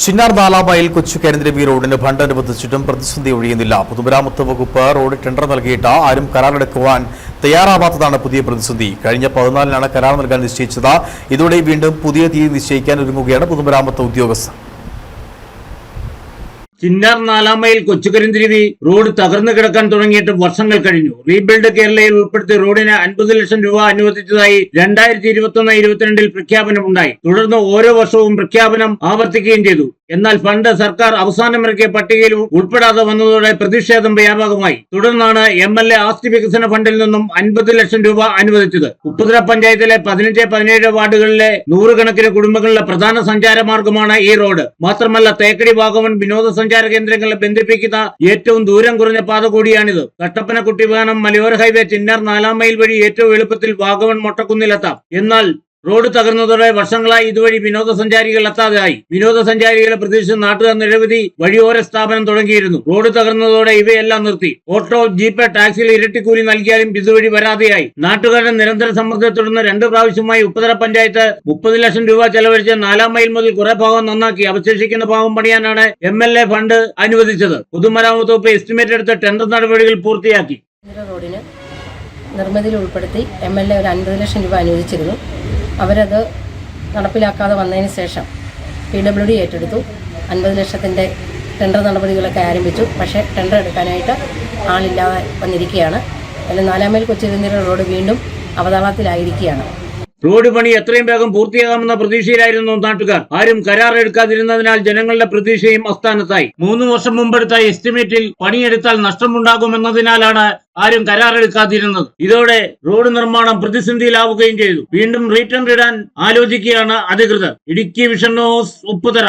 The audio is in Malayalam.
ചിന്നാർ നാലാമൈൽ കൊച്ചു കരിന്തിരവി റോഡിന് ഫണ്ട് അനുവദിച്ചിട്ടും പ്രതിസന്ധി ഒഴിയുന്നില്ല. പൊതുമരാമത്ത് വകുപ്പ് റോഡ് ടെൻഡർ നൽകിയിട്ട് ആരും കരാറെടുക്കുവാൻ തയ്യാറാവാത്തതാണ് പുതിയ പ്രതിസന്ധി. കഴിഞ്ഞ 14-നാണ് കരാർ നൽകാൻ നിശ്ചയിച്ചത്. ഇതോടെ വീണ്ടും പുതിയ തീയതി നിശ്ചയിക്കാൻ ഒരുങ്ങുകയാണ് പൊതുമരാമത്ത് ഉദ്യോഗസ്ഥർ. ചിന്നാർ നാലാമൈൽ കൊച്ചുകരിന്തിരിവി റോഡ് തകർന്നു കിടക്കാൻ തുടങ്ങിയിട്ട് വർഷങ്ങൾ കഴിഞ്ഞു. റീബിൽഡ് കേരളയിൽ ഉൾപ്പെടുത്തി റോഡിന് 50 ലക്ഷം രൂപ അനുവദിച്ചതായി 2021-22 പ്രഖ്യാപനമുണ്ടായി. തുടർന്ന് ഓരോ വർഷവും പ്രഖ്യാപനം ആവർത്തിക്കുകയും ചെയ്തു. എന്നാൽ ഫണ്ട് സർക്കാർ അവസാനമിറക്കിയ പട്ടികയിൽ ഉൾപ്പെടാതെ വന്നതോടെ പ്രതിഷേധം വ്യാപകമായി. തുടർന്നാണ് MLA ആസ്തി വികസന ഫണ്ടിൽ നിന്നും 50 ലക്ഷം രൂപ അനുവദിച്ചത്. ഉപ്പുതറ പഞ്ചായത്തിലെ 15-17 വാർഡുകളിലെ നൂറുകണക്കിന് കുടുംബങ്ങളുടെ പ്രധാന സഞ്ചാരമാർഗമാണ് ഈ റോഡ്. മാത്രമല്ല തേക്കടി വാഗമൺ വിനോദസഞ്ചാര കേന്ദ്രങ്ങളെ ബന്ധിപ്പിക്കുന്ന ഏറ്റവും ദൂരം കുറഞ്ഞ പാത കൂടിയാണിത്. കട്ടപ്പന കുട്ടിവാനം മലയോര ഹൈവേ ചിന്നാർ 4-ാം മൈൽ വഴി ഏറ്റവും എളുപ്പത്തിൽ വാഗമൺ മൊട്ടക്കുന്നിലെത്താം. എന്നാൽ റോഡ് തകർന്നതോടെ വർഷങ്ങളായി ഇതുവഴി വിനോദസഞ്ചാരികൾ എത്താതെയായി. വിനോദസഞ്ചാരികളെ പ്രതീക്ഷിച്ച് നാട്ടുകാർ നിരവധി വഴിയോര സ്ഥാപനം തുടങ്ങിയിരുന്നു. റോഡ് തകർന്നതോടെ ഇവയെല്ലാം നിർത്തി. ഓട്ടോ, ജീപ്പ്, ടാക്സിയിൽ ഇരട്ടിക്കൂലി നൽകിയാലും ഇതുവഴി വരാതെയായി. നാട്ടുകാരുടെ നിരന്തര സമ്മർദ്ദത്തെ തുടർന്ന് 2 പ്രാവശ്യമായി ഉപ്പുതറ പഞ്ചായത്ത് 30 ലക്ഷം രൂപ ചെലവഴിച്ച് 4-ാം മൈൽ മുതൽ കുറെ ഭാഗം നന്നാക്കി അവശേഷിക്കുന്ന ഭാഗം പണിയാനാണ് MLA ഫണ്ട് അനുവദിച്ചത്. പൊതുമരാമത്ത് വകുപ്പ് എസ്റ്റിമേറ്റ് എടുത്ത ടെൻഡർ നടപടികൾ പൂർത്തിയാക്കി. റോഡിന് നിർമ്മിതിയിൽ ഉൾപ്പെടുത്തി MLA ഒരു 50 ലക്ഷം രൂപ അനുവദിച്ചിരുന്നു. അവരത് നടപ്പിലാക്കാതെ വന്നതിന് ശേഷം PWD ഏറ്റെടുത്തു. 50 ലക്ഷത്തിൻ്റെ ടെൻഡർ നടപടികളൊക്കെ ആരംഭിച്ചു. പക്ഷേ ടെൻഡർ എടുക്കാനായിട്ട് ആളില്ലാതെ വന്നിരിക്കുകയാണ്. അതിൽ 4-ാം മൈൽ കൊച്ചുകരിന്തിരി റോഡ് വീണ്ടും അവതാളത്തിലായിരിക്കുകയാണ്. റോഡ് പണി എത്രയും വേഗം പൂർത്തിയാകാമെന്ന പ്രതീക്ഷയിലായിരുന്നു നാട്ടുകാർ. ആരും കരാർ എടുക്കാതിരുന്നതിനാൽ ജനങ്ങളുടെ പ്രതീക്ഷയും അസ്ഥാനത്തായി. 3 വർഷം മുമ്പെടുത്ത എസ്റ്റിമേറ്റിൽ പണിയെടുത്താൽ നഷ്ടമുണ്ടാകുമെന്നതിനാലാണ് ആരും കരാറെടുക്കാതിരുന്നത്. ഇതോടെ റോഡ് നിർമ്മാണം പ്രതിസന്ധിയിലാവുകയും ചെയ്തു. വീണ്ടും റീടെൻഡർ ഇടാൻ ആലോചിക്കുകയാണ് അധികൃതർ. Idukki vision news, Upputhara.